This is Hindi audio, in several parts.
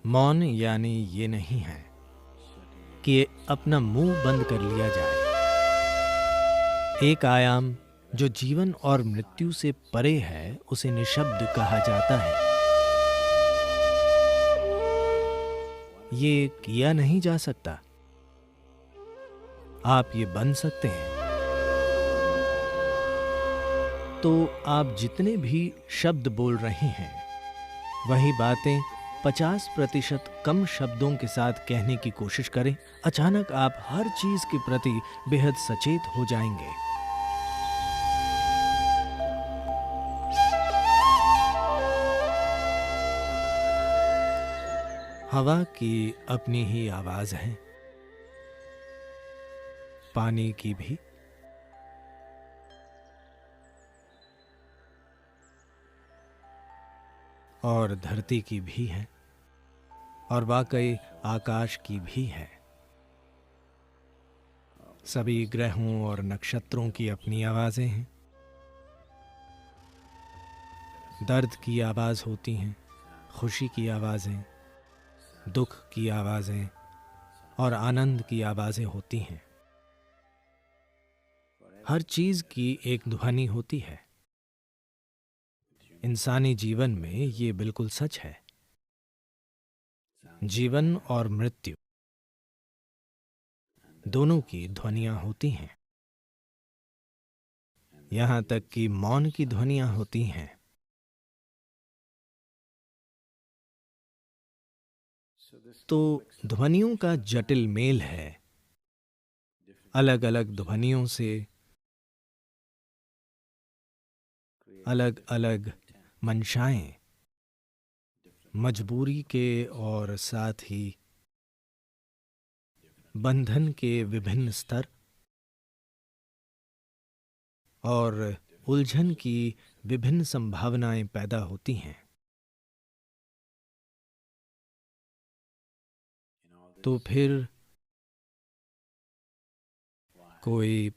मौन यानी ये नहीं है कि अपना मुंह बंद कर लिया जाए। एक आयाम जो जीवन और मृत्यु से परे है उसे निशब्द कहा जाता है। ये किया नहीं जा सकता। आप ये बन सकते हैं। तो आप जितने भी शब्द बोल रहे हैं वही बातें 50% कम शब्दों के साथ कहने की कोशिश करें। अचानक आप हर चीज के प्रति बेहद सचेत हो जाएंगे। हवा की अपनी ही आवाज है, पानी की भी, और धरती की भी है, और वाकई आकाश की भी है। सभी ग्रहों और नक्षत्रों की अपनी आवाजें हैं। दर्द की आवाज होती हैं, खुशी की आवाजें, दुख की आवाजें और आनंद की आवाजें होती हैं। हर चीज की एक ध्वनि होती है। इंसानी जीवन में ये बिल्कुल सच है। जीवन और मृत्यु दोनों की ध्वनियां होती हैं। यहां तक कि मौन की ध्वनियां होती हैं। तो ध्वनियों का जटिल मेल है। अलग अलग ध्वनियों से अलग अलग मंशाएं, मजबूरी के और साथ ही बंधन के विभिन्न स्तर और उलझन की विभिन्न संभावनाएं पैदा होती हैं। तो फिर कोई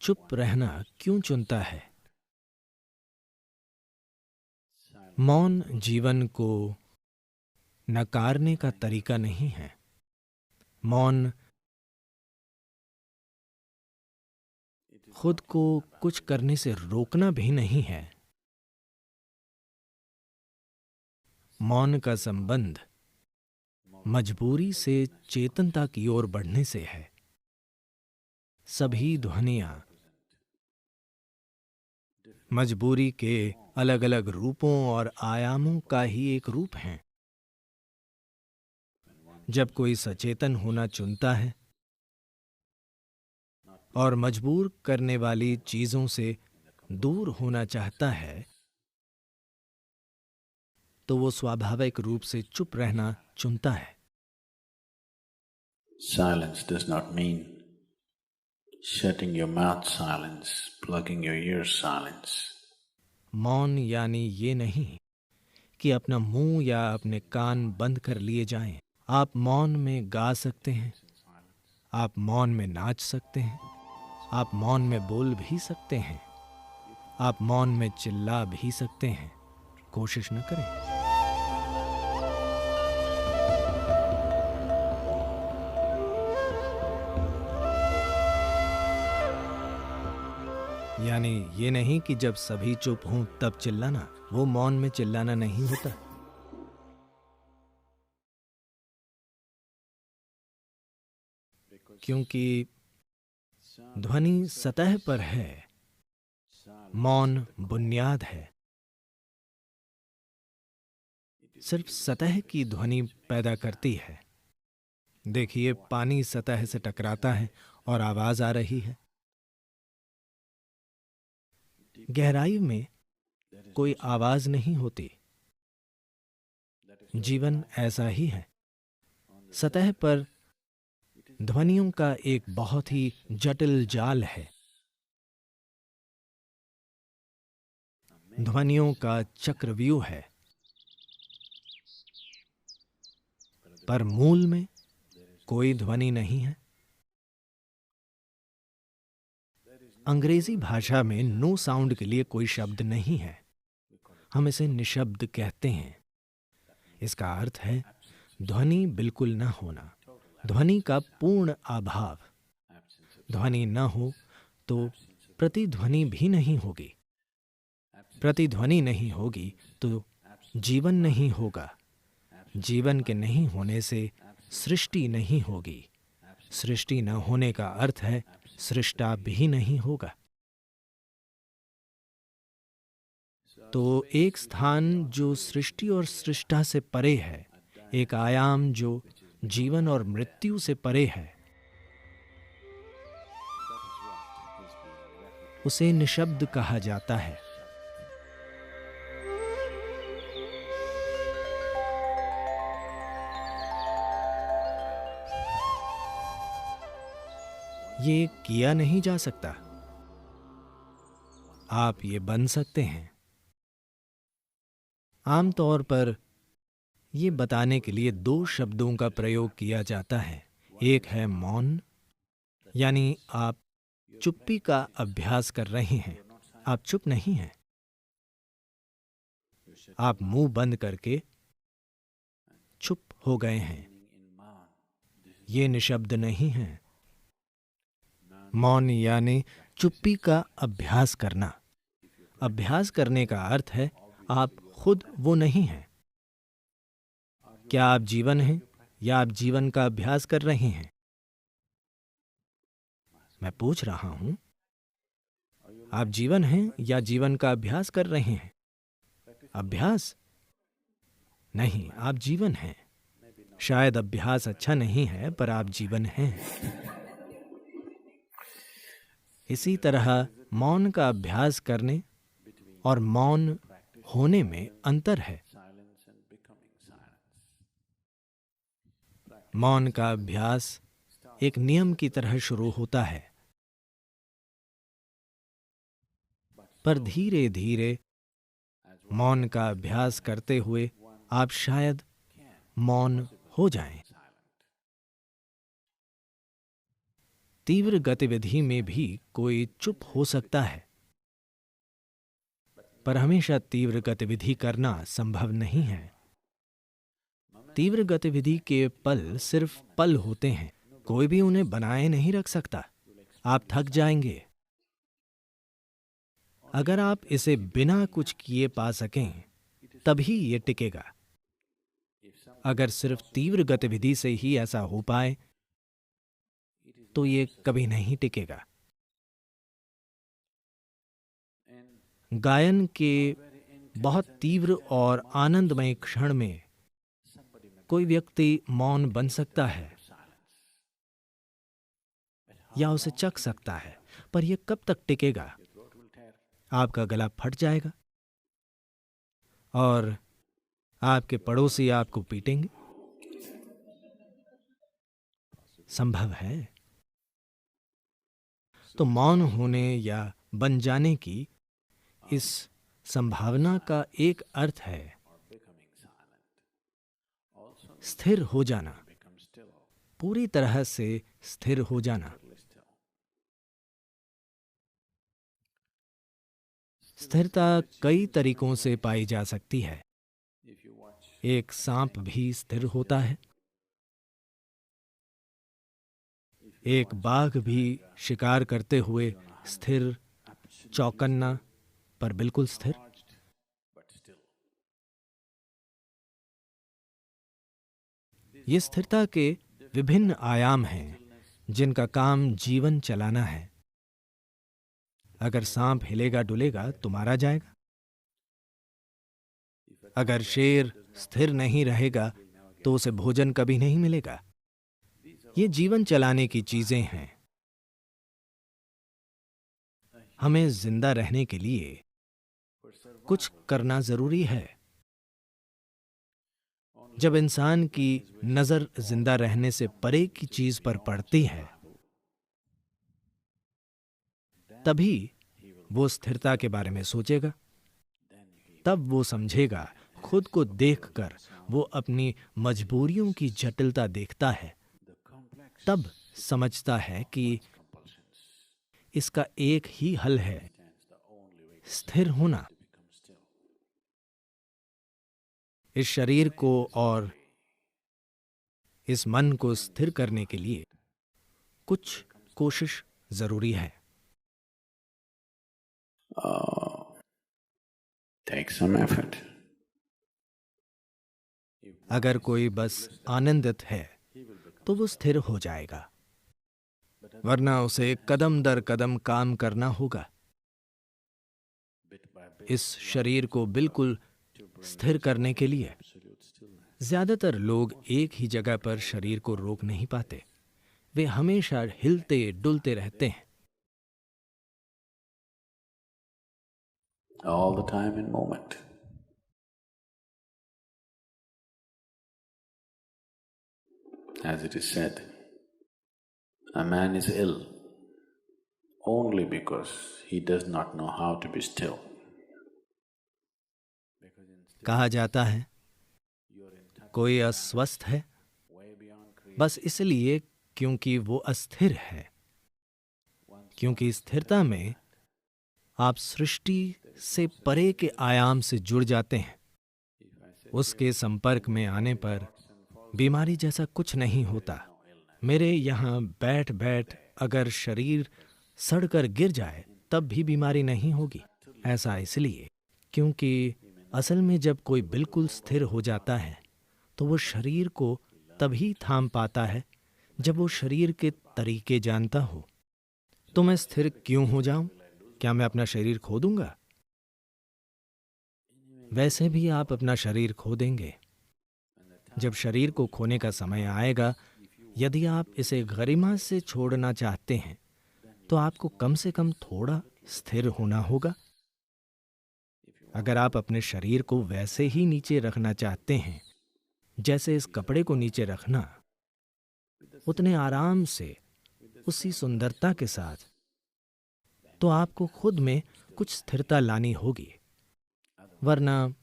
चुप रहना क्यों चुनता है? मौन जीवन को नकारने का तरीका नहीं है। मौन खुद को कुछ करने से रोकना भी नहीं है। मौन का संबंध मजबूरी से चेतनता की ओर बढ़ने से है। सभी ध्वनियां मजबूरी के अलग अलग रूपों और आयामों का ही एक रूप हैं। जब कोई सचेतन होना चुनता है और मजबूर करने वाली चीजों से दूर होना चाहता है, तो वो स्वाभाविक रूप से चुप रहना चुनता है। Silence does not mean shutting your mouth silence, plugging your ears silence. मौन यानी ये नहीं कि अपना मुंह या अपने कान बंद कर लिए जाएं। आप मौन में गा सकते हैं, आप मौन में नाच सकते हैं, आप मौन में बोल भी सकते हैं, आप मौन में चिल्ला भी सकते हैं। कोशिश न करें। यानी ये नहीं कि जब सभी चुप हों तब चिल्लाना। वो मौन में चिल्लाना नहीं होता। क्योंकि ध्वनि सतह पर है, मौन बुनियाद है। सिर्फ सतह की ध्वनि पैदा करती है। देखिए, पानी सतह से टकराता है और आवाज आ रही है। गहराई में कोई आवाज नहीं होती। जीवन ऐसा ही है। सतह पर ध्वनियों का एक बहुत ही जटिल जाल है। ध्वनियों का चक्रव्यूह है। पर मूल में कोई ध्वनि नहीं है। अंग्रेजी भाषा में नो साउंड के लिए कोई शब्द नहीं है। हम इसे निशब्द कहते हैं। इसका अर्थ है ध्वनि बिल्कुल न होना, ध्वनि का पूर्ण अभाव। ध्वनि न हो तो प्रतिध्वनि भी नहीं होगी, प्रतिध्वनि नहीं होगी तो जीवन नहीं होगा, जीवन के नहीं होने से सृष्टि नहीं होगी, सृष्टि न होने का अर्थ है सृष्टा भी नहीं होगा। तो एक स्थान जो सृष्टि और सृष्टा से परे है, एक आयाम जो जीवन और मृत्यु से परे है, उसे निशब्द कहा जाता है। ये किया नहीं जा सकता, आप ये बन सकते हैं। आमतौर पर ये बताने के लिए दो शब्दों का प्रयोग किया जाता है। एक है मौन, यानी आप चुप्पी का अभ्यास कर रहे हैं, आप चुप नहीं हैं, आप मुंह बंद करके चुप हो गए हैं, ये निशब्द नहीं है। मौन यानी चुप्पी का अभ्यास करना। अभ्यास करने का अर्थ है आप खुद वो नहीं हैं। क्या आप जीवन हैं या आप जीवन का अभ्यास कर रहे हैं? मैं पूछ रहा हूं, आप जीवन हैं या जीवन का अभ्यास कर रहे हैं? अभ्यास नहीं, आप जीवन हैं। शायद अभ्यास अच्छा नहीं है, पर आप जीवन हैं। इसी तरह मौन का अभ्यास करने और मौन होने में अंतर है। मौन का अभ्यास एक नियम की तरह शुरू होता है, पर धीरे धीरे मौन का अभ्यास करते हुए आप शायद मौन हो जाएं। तीव्र गतिविधि में भी कोई चुप हो सकता है, पर हमेशा तीव्र गतिविधि करना संभव नहीं है। तीव्र गतिविधि के पल सिर्फ पल होते हैं, कोई भी उन्हें बनाए नहीं रख सकता। आप थक जाएंगे। अगर आप इसे बिना कुछ किए पा सकें, तभी ये टिकेगा। अगर सिर्फ तीव्र गतिविधि से ही ऐसा हो पाए, तो ये कभी नहीं टिकेगा। गायन के बहुत तीव्र और आनंदमय क्षण में कोई व्यक्ति मौन बन सकता है या उसे चख सकता है, पर यह कब तक टिकेगा? आपका गला फट जाएगा और आपके पड़ोसी आपको पीटेंगे। संभव है। तो मौन होने या बन जाने की इस संभावना का एक अर्थ है स्थिर हो जाना, पूरी तरह से स्थिर हो जाना। स्थिरता कई तरीकों से पाई जा सकती है। एक सांप भी स्थिर होता है, एक बाघ भी शिकार करते हुए स्थिर, चौकन्ना पर बिल्कुल स्थिर। ये स्थिरता के विभिन्न आयाम हैं जिनका काम जीवन चलाना है। अगर सांप हिलेगा डुलेगा तो मारा जाएगा। अगर शेर स्थिर नहीं रहेगा तो उसे भोजन कभी नहीं मिलेगा। ये जीवन चलाने की चीजें हैं। हमें जिंदा रहने के लिए कुछ करना जरूरी है। जब इंसान की नजर जिंदा रहने से परे की चीज पर पड़ती है, तभी वो स्थिरता के बारे में सोचेगा। तब वो समझेगा, खुद को देखकर वो अपनी मजबूरियों की जटिलता देखता है। तब समझता है कि इसका एक ही हल है, स्थिर होना। इस शरीर को और इस मन को स्थिर करने के लिए कुछ कोशिश जरूरी है। Take some effort. अगर कोई बस आनंदित है तो वो स्थिर हो जाएगा, वरना उसे कदम दर कदम काम करना होगा इस शरीर को बिल्कुल स्थिर करने के लिए। ज्यादातर लोग एक ही जगह पर शरीर को रोक नहीं पाते, वे हमेशा हिलते डुलते रहते हैं। All the time in moment. As it is said, a man is ill only because he does not know how to be still. कहा जाता है कोई अस्वस्थ है बस इसलिए क्योंकि वो अस्थिर है, क्योंकि स्थिरता में आप सृष्टि से परे के आयाम से जुड़ जाते हैं। उसके संपर्क में आने पर बीमारी जैसा कुछ नहीं होता। मेरे यहाँ बैठ बैठ अगर शरीर सड़कर गिर जाए तब भी बीमारी नहीं होगी। ऐसा इसलिए क्योंकि असल में जब कोई बिल्कुल स्थिर हो जाता है तो वो शरीर को तभी थाम पाता है जब वो शरीर के तरीके जानता हो। तो मैं स्थिर क्यों हो जाऊं? क्या मैं अपना शरीर खो दूंगा? वैसे भी आप अपना शरीर खो देंगे। जब शरीर को खोने का समय आएगा, यदि आप इसे गरिमा से छोड़ना चाहते हैं तो आपको कम से कम थोड़ा स्थिर होना होगा। अगर आप अपने शरीर को वैसे ही नीचे रखना चाहते हैं जैसे इस कपड़े को नीचे रखना, उतने आराम से, उसी सुंदरता के साथ, तो आपको खुद में कुछ स्थिरता लानी होगी, वरना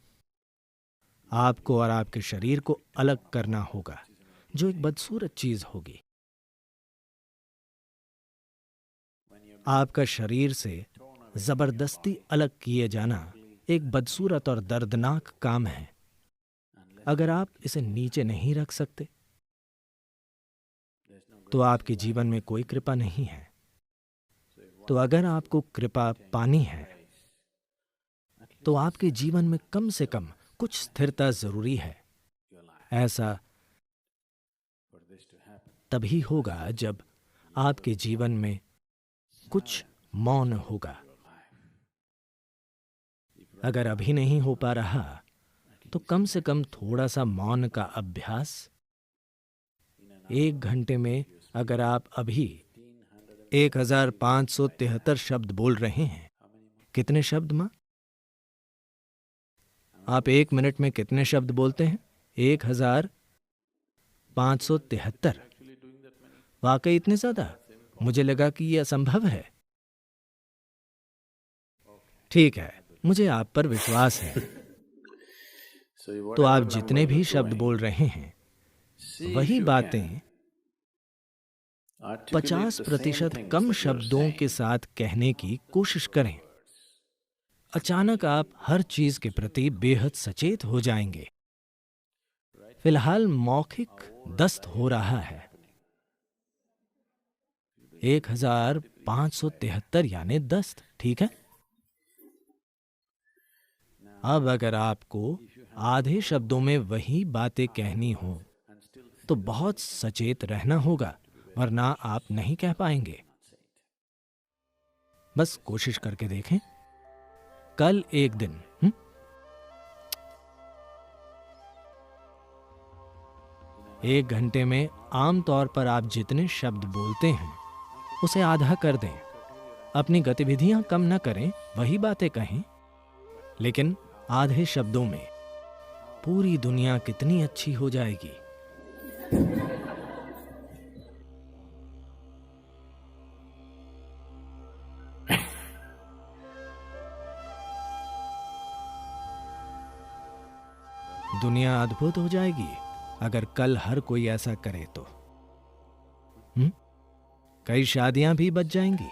आपको और आपके शरीर को अलग करना होगा, जो एक बदसूरत चीज होगी। आपका शरीर से जबरदस्ती अलग किए जाना एक बदसूरत और दर्दनाक काम है। अगर आप इसे नीचे नहीं रख सकते तो आपके जीवन में कोई कृपा नहीं है। तो अगर आपको कृपा पानी है तो आपके जीवन में कम से कम कुछ स्थिरता जरूरी है। ऐसा तभी होगा जब आपके जीवन में कुछ मौन होगा। अगर अभी नहीं हो पा रहा तो कम से कम थोड़ा सा मौन का अभ्यास। 1 घंटे में अगर आप अभी 1573 शब्द बोल रहे हैं, कितने शब्द मां? आप 1 मिनट में कितने शब्द बोलते हैं? 1573। वाकई इतने ज्यादा? मुझे लगा कि यह असंभव है। ठीक है, मुझे आप पर विश्वास है। तो आप जितने भी शब्द बोल रहे हैं, वही बातें 50% कम शब्दों के साथ कहने की कोशिश करें। अचानक आप हर चीज के प्रति बेहद सचेत हो जाएंगे। फिलहाल मौखिक दस्त हो रहा है। 1573 यानी दस्त, ठीक है? अब अगर आपको आधे शब्दों में वही बातें कहनी हो तो बहुत सचेत रहना होगा, वरना आप नहीं कह पाएंगे। बस कोशिश करके देखें। कल एक दिन 1 घंटे में आमतौर पर आप जितने शब्द बोलते हैं उसे आधा कर दें। अपनी गतिविधियां कम न करें, वही बातें कहें, लेकिन आधे शब्दों में पूरी दुनिया कितनी अच्छी हो जाएगी। दुनिया अद्भुत हो जाएगी अगर कल हर कोई ऐसा करे तो। कई शादियां भी बच जाएंगी।